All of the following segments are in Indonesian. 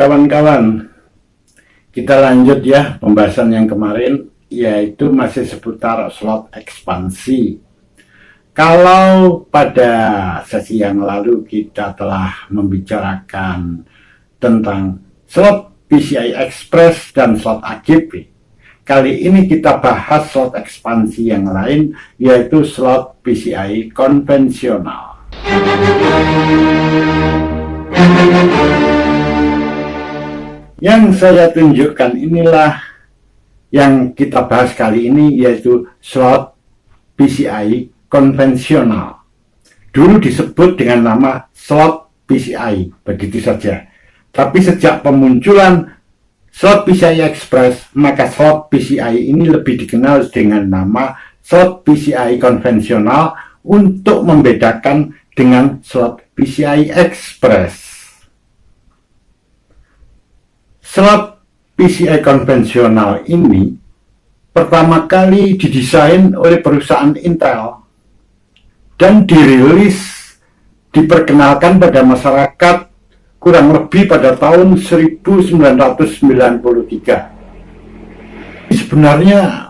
kawan-kawan, kita lanjut ya pembahasan yang kemarin, yaitu masih seputar slot ekspansi. Kalau pada sesi yang lalu kita telah membicarakan tentang slot PCI Express dan slot AGP, kali ini kita bahas slot ekspansi yang lain, yaitu slot PCI konvensional. Yang saya tunjukkan inilah yang kita bahas kali ini, yaitu slot PCI konvensional. Dulu disebut dengan nama slot PCI, begitu saja. Tapi sejak pemunculan slot PCI Express, maka slot PCI ini lebih dikenal dengan nama slot PCI konvensional untuk membedakan dengan slot PCI Express. Slot PCI konvensional ini pertama kali didesain oleh perusahaan Intel dan dirilis, diperkenalkan pada masyarakat kurang lebih pada tahun 1993. Sebenarnya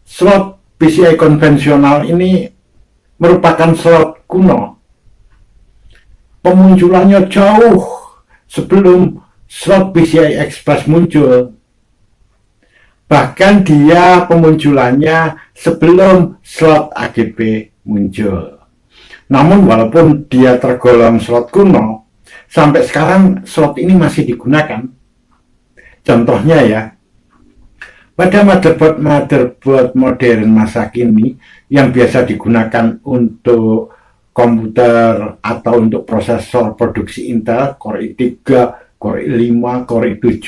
slot PCI konvensional ini merupakan slot kuno. Pemunculannya jauh sebelum slot PCI Express muncul. Bahkan dia pemunculannya sebelum slot AGP muncul. Namun walaupun dia tergolong slot kuno, sampai sekarang slot ini masih digunakan. Contohnya ya, pada motherboard modern masa kini yang biasa digunakan untuk komputer atau untuk prosesor produksi Intel, Core i3, Core i5, Core i7,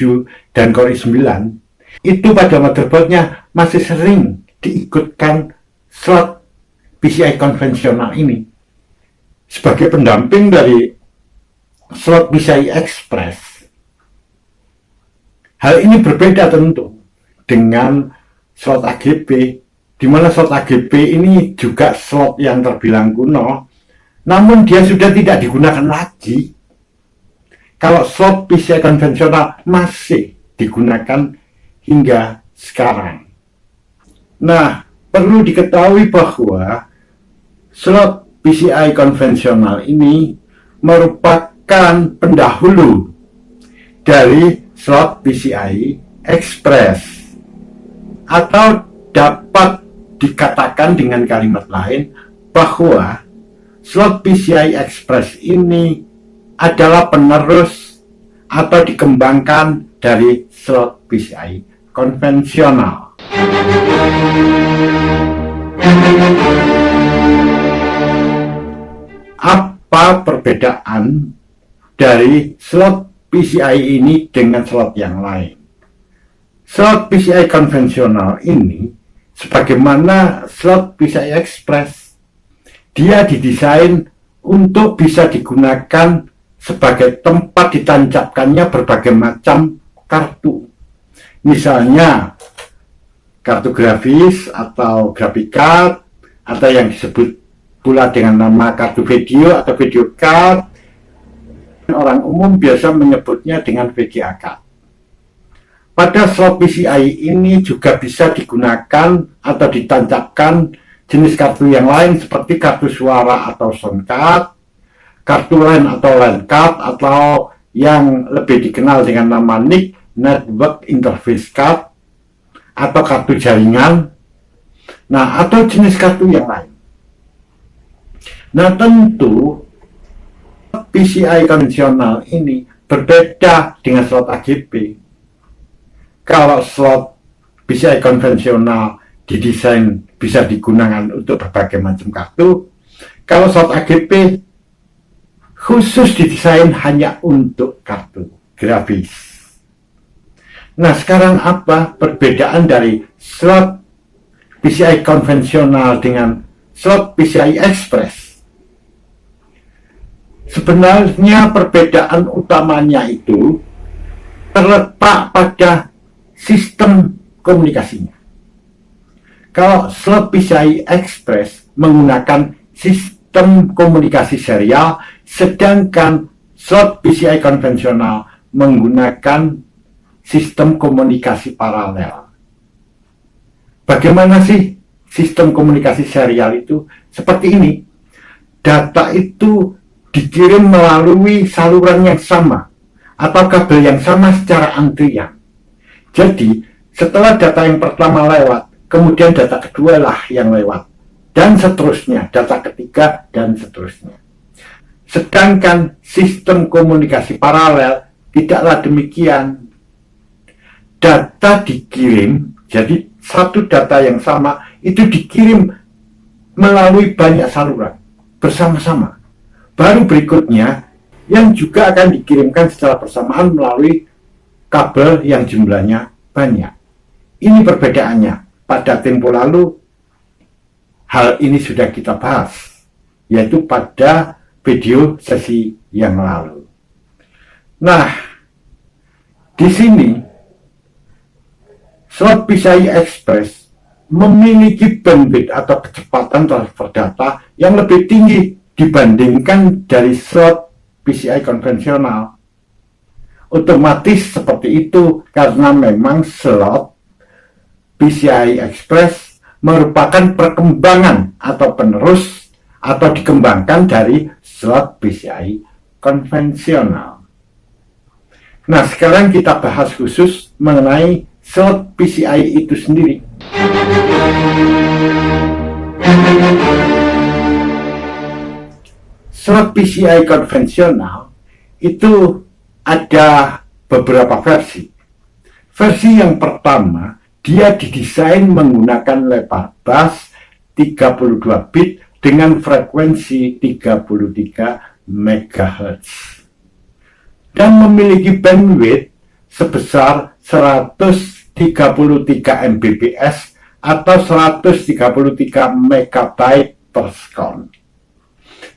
dan Core i9, itu pada motherboardnya masih sering diikutkan slot PCI konvensional ini sebagai pendamping dari slot PCI Express. Hal ini berbeda tentu dengan slot AGP, di mana slot AGP ini juga slot yang terbilang kuno, namun dia sudah tidak digunakan lagi. Kalau slot PCI konvensional masih digunakan hingga sekarang. Nah, perlu diketahui bahwa slot PCI konvensional ini merupakan pendahulu dari slot PCI Express, atau dapat dikatakan dengan kalimat lain bahwa slot PCI Express ini adalah penerus atau dikembangkan dari slot PCI konvensional. Apa perbedaan dari slot PCI ini dengan slot yang lain? Slot PCI konvensional ini, sebagaimana slot PCI Express, dia didesain untuk bisa digunakan sebagai tempat ditancapkannya berbagai macam kartu. Misalnya kartu grafis atau graphic card, atau yang disebut pula dengan nama kartu video atau video card. Orang umum biasa menyebutnya dengan VGA card. Pada slot PCI ini juga bisa digunakan atau ditancapkan jenis kartu yang lain seperti kartu suara atau sound card, kartu LAN atau LAN card, atau yang lebih dikenal dengan nama NIC, Network Interface Card, atau kartu jaringan, nah, atau jenis kartu yang lain. Nah, tentu PCI konvensional ini berbeda dengan slot AGP. Kalau slot PCI konvensional didesain bisa digunakan untuk berbagai macam kartu, kalau slot AGP khusus didesain hanya untuk kartu grafis. Nah, sekarang apa perbedaan dari slot PCI konvensional dengan slot PCI Express? Sebenarnya perbedaan utamanya itu terletak pada sistem komunikasinya. Kalau slot PCI Express menggunakan sistem komunikasi serial, sedangkan slot PCI konvensional menggunakan sistem komunikasi paralel. Bagaimana sih sistem komunikasi serial itu? Seperti ini. Data itu dikirim melalui saluran yang sama atau kabel yang sama secara antrian. Jadi, setelah data yang pertama lewat, kemudian data kedua lah yang lewat, dan seterusnya, data ketiga, dan seterusnya. Sedangkan sistem komunikasi paralel tidaklah demikian. Data dikirim, jadi satu data yang sama itu dikirim melalui banyak saluran bersama-sama. Baru berikutnya yang juga akan dikirimkan secara bersamaan melalui kabel yang jumlahnya banyak. Ini perbedaannya. Pada tempo lalu hal ini sudah kita bahas, yaitu pada video sesi yang lalu. Nah, di sini slot PCI Express memiliki bandwidth atau kecepatan transfer data yang lebih tinggi dibandingkan dari slot PCI konvensional. Otomatis seperti itu karena memang slot PCI Express merupakan perkembangan atau penerus atau dikembangkan dari slot PCI konvensional. Nah, sekarang kita bahas khusus mengenai slot PCI itu sendiri. Slot PCI konvensional itu ada beberapa versi. Versi yang pertama, dia didesain menggunakan lebar bus 32 bit dengan frekuensi 33 MHz dan memiliki bandwidth sebesar 133 Mbps atau 133 MB per second.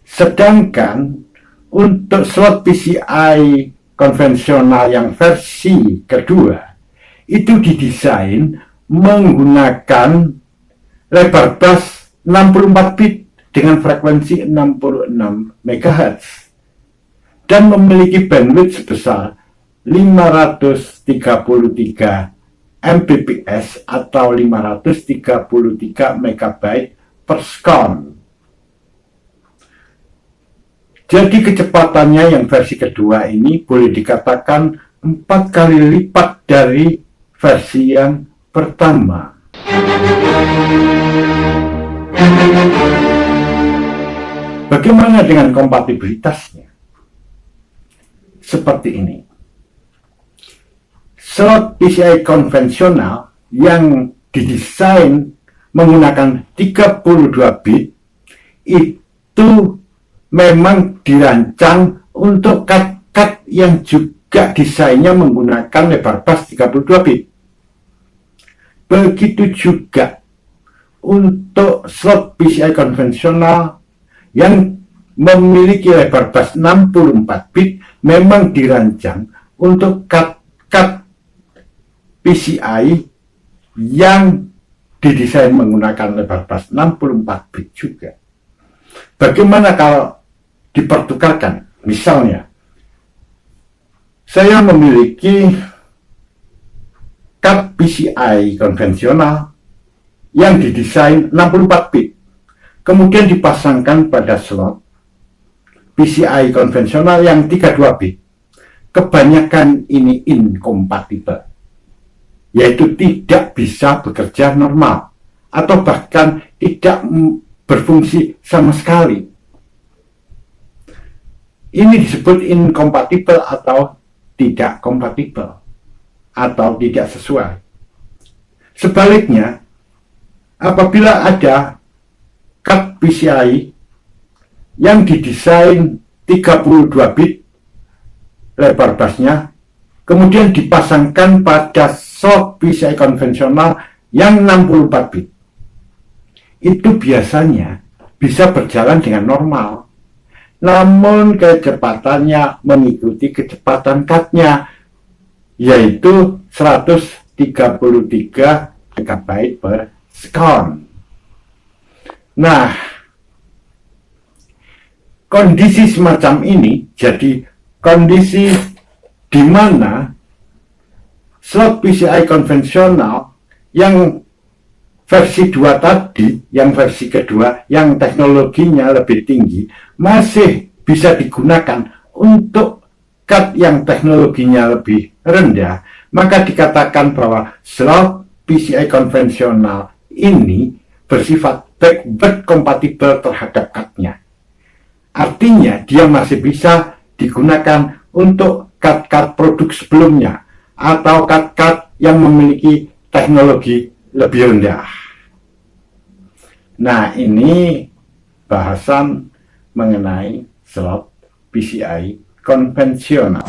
Sedangkan untuk slot PCI konvensional yang versi kedua itu didesain menggunakan lebar bus 64 bit dengan frekuensi 66 MHz dan memiliki bandwidth sebesar 533 Mbps atau 533 MB per second. Jadi kecepatannya yang versi kedua ini boleh dikatakan 4 kali lipat dari versi yang pertama. Bagaimana dengan kompatibilitasnya? Seperti ini. Slot PCI konvensional yang didesain menggunakan 32 bit itu memang dirancang untuk card yang juga desainnya menggunakan lebar bus 32 bit. Begitu juga untuk slot PCI konvensional yang memiliki lebar bus 64 bit memang dirancang untuk card PCI yang didesain menggunakan lebar bus 64 bit juga. Bagaimana kalau dipertukarkan? Misalnya, saya memiliki card PCI konvensional yang didesain 64 bit, kemudian dipasangkan pada slot PCI konvensional yang 32 bit. Kebanyakan ini inkompatibel, yaitu tidak bisa bekerja normal atau bahkan tidak berfungsi sama sekali. Ini disebut inkompatibel atau tidak kompatibel atau tidak sesuai. Sebaliknya, apabila ada card PCI yang didesain 32 bit lebar busnya, kemudian dipasangkan pada slot PCI konvensional yang 64 bit, itu biasanya bisa berjalan dengan normal, namun kecepatannya mengikuti kecepatan cardnya, yaitu 133 MB per second. Nah, kondisi semacam ini jadi kondisi di mana slot PCI konvensional yang versi 2 tadi, yang versi kedua, yang teknologinya lebih tinggi, masih bisa digunakan untuk CAD yang teknologinya lebih rendah, maka dikatakan bahwa slot PCI konvensional ini bersifat backward kompatibel terhadap CAD-nya. Artinya dia masih bisa digunakan untuk CAD-CAD produk sebelumnya atau CAD-CAD yang memiliki teknologi lebih rendah. Nah, ini bahasan mengenai slot PCI konvensional.